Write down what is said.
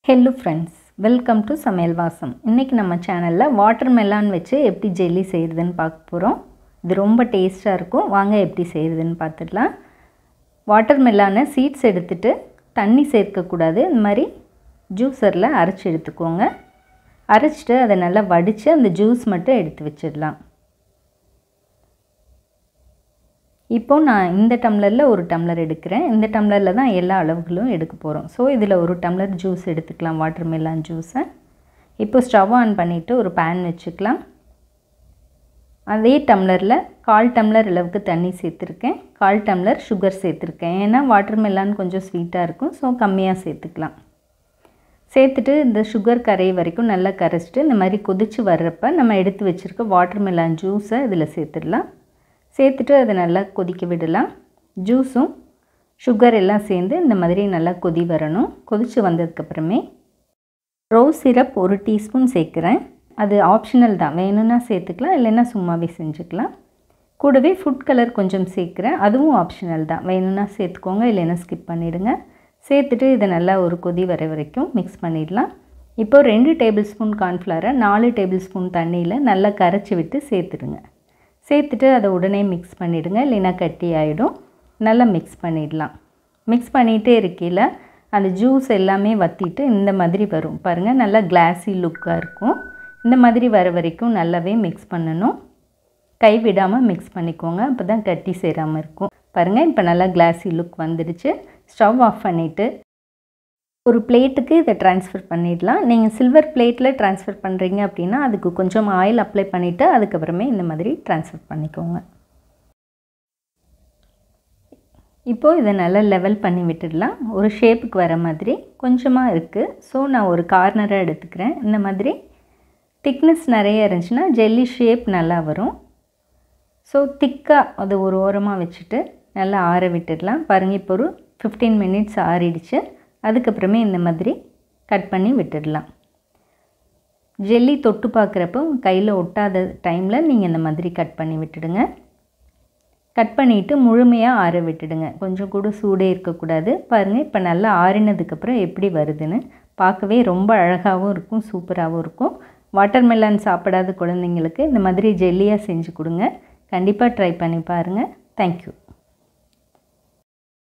Hello friends, welcome to சமையல் வாசம். இன்னைக்கு நம்ம சேனல்ல வாட்டர்மெலன் வச்சு எப்படி ஜெல்லி செய்யறதுன்னு பார்க்க போறோம். இது ரொம்ப டேஸ்டா இருக்கும். வாங்க எப்படி செய்யறதுன்னு பார்த்துடலாம். வாட்டர்மெலனை சீட்ஸ் எடுத்துட்டு தண்ணி சேர்க்க கூடாது. இந்த மாதிரி ஜூஸர்ல அரைச்சு எடுத்துக்கோங்க. அரைச்சிட்டு அதை நல்லா வடிச்சு அந்த ஜூஸ் மட்டும் எடுத்து வச்சிடலாம். இப்போ நான் இந்த டம்ளர்ல ஒரு டம்ளர் எடுக்கிறேன். இந்த டம்ளர்ல தான் எல்லா அளவுகளும் எடுக்க போறோம். சோ இதுல ஒரு டம்ளர் ஜூஸ் எடுத்துக்கலாம், வாட்டர்மெலன் ஜூஸ். இப்போ ஸ்டவ் ஆன் பண்ணிட்டு ஒரு pan வெச்சுக்கலாம். அதே டம்ளர்ல 1/4 டம்ளர் அளவுக்கு தண்ணி சேர்த்திருக்கேன். 1/4 டம்ளர் sugar சேர்த்திருக்கேன். ஏனா வாட்டர்மெலன் கொஞ்சம் ஸ்வீட்டா இருக்கும். சோ கம்மியா சேர்த்துக்கலாம். சேர்த்துட்டு இந்த sugar கரைய வரைக்கும் நல்லா கரைச்சிட்டு இந்த மாதிரி கொதிச்சு வரப்ப நம்ம எடுத்து வச்சிருக்க வாட்டர்மெலன் ஜூஸை இதல சேர்த்துடலாம். சேர்த்துட்டு அதை நல்லா கொதிக்க விடலாம். ஜூஸும் சுகர் எல்லாம் சேர்ந்து இந்த மாதிரி நல்லா கொதி வரணும். கொதிச்சு வந்ததுக்கு அப்புறமே ரோஸ் சிரப் 1 டீஸ்பூன் சேர்க்கிறேன். அது ஆப்ஷனல் தான். வேணும்னா சேர்த்துக்கலாம், இல்லைன்னா சும்மாவே செஞ்சுக்கலாம். கூடவே ஃபுட் கலர் கொஞ்சம் சேர்க்கிறேன். அதுவும் ஆப்ஷனல் தான். வேணும்னா சேர்த்துக்கோங்க, இல்லைன்னா ஸ்கிப் பண்ணிடுங்க. சேர்த்துட்டு இதை நல்லா ஒரு கொதி வர வரைக்கும் மிக்ஸ் பண்ணிடலாம். இப்போ 2 டேபிள்ஸ்பூன் கார்ன்ஃப்ளவரை 4 டேபிள்ஸ்பூன் தண்ணியில் நல்லா கரைச்சி விட்டு சேர்த்துடுங்க. சேர்த்துட்டு அதை உடனே மிக்ஸ் பண்ணிடுங்க, இல்லைன்னா கட்டி ஆகிடும். நல்லா மிக்ஸ் பண்ணிடலாம். மிக்ஸ் பண்ணிகிட்டே இருக்கையில் அந்த ஜூஸ் எல்லாமே வற்றிட்டு இந்த மாதிரி வரும் பாருங்கள். நல்லா கிளாஸி லுக்காக இருக்கும். இந்த மாதிரி வர வரைக்கும் நல்லாவே மிக்ஸ் பண்ணணும். கை விடாமல் மிக்ஸ் பண்ணிக்கோங்க, அப்போ தான் கட்டி சேராமல் இருக்கும். பாருங்கள், இப்போ நல்லா கிளாஸி லுக் வந்துடுச்சு. ஸ்டவ் ஆஃப் பண்ணிவிட்டு ஒரு பிளேட்டுக்கு இதை ட்ரான்ஸ்ஃபர் பண்ணிடலாம். நீங்கள் சில்வர் பிளேட்டில் ட்ரான்ஸ்ஃபர் பண்ணுறீங்க அப்படின்னா அதுக்கு கொஞ்சம் ஆயில் அப்ளை பண்ணிவிட்டு அதுக்கப்புறமே இந்த மாதிரி ட்ரான்ஸ்ஃபர் பண்ணிக்கோங்க. இப்போது இதை நல்லா லெவல் பண்ணி விட்டுடலாம். ஒரு ஷேப்புக்கு வர மாதிரி கொஞ்சமாக இருக்குது. ஸோ நான் ஒரு கார்னரை எடுத்துக்கிறேன். இந்த மாதிரி திக்னஸ் நிறைய இருந்துச்சுன்னா ஜெல்லி ஷேப் நல்லா வரும். ஸோ திக்காக அது ஒரு ஓரமாக வச்சுட்டு நல்லா ஆற விட்டுடலாம். பாருங்கள், இப்போ ஒரு 15 மினிட்ஸ் ஆறிடுச்சு. அதுக்கப்புறமே இந்த மாதிரி கட் பண்ணி விட்டுடலாம். ஜெல்லி தொட்டு பார்க்குறப்போ கையில் ஒட்டாத டைமில் நீங்கள் இந்த மாதிரி கட் பண்ணி விட்டுடுங்க. கட் பண்ணிவிட்டு முழுமையாக ஆற விட்டுடுங்க. கொஞ்சம் கூட சூடே இருக்கக்கூடாது. பாருங்கள், இப்போ நல்லா ஆறினதுக்கப்புறம் எப்படி வருதுன்னு. பார்க்கவே ரொம்ப அழகாகவும் இருக்கும், சூப்பராகவும் இருக்கும். வாட்டர்மெலன் சாப்பிடாத குழந்தைங்களுக்கு இந்த மாதிரி ஜெல்லியாக செஞ்சு கொடுங்க. கண்டிப்பாக ட்ரை பண்ணி பாருங்கள். தேங்க்யூ.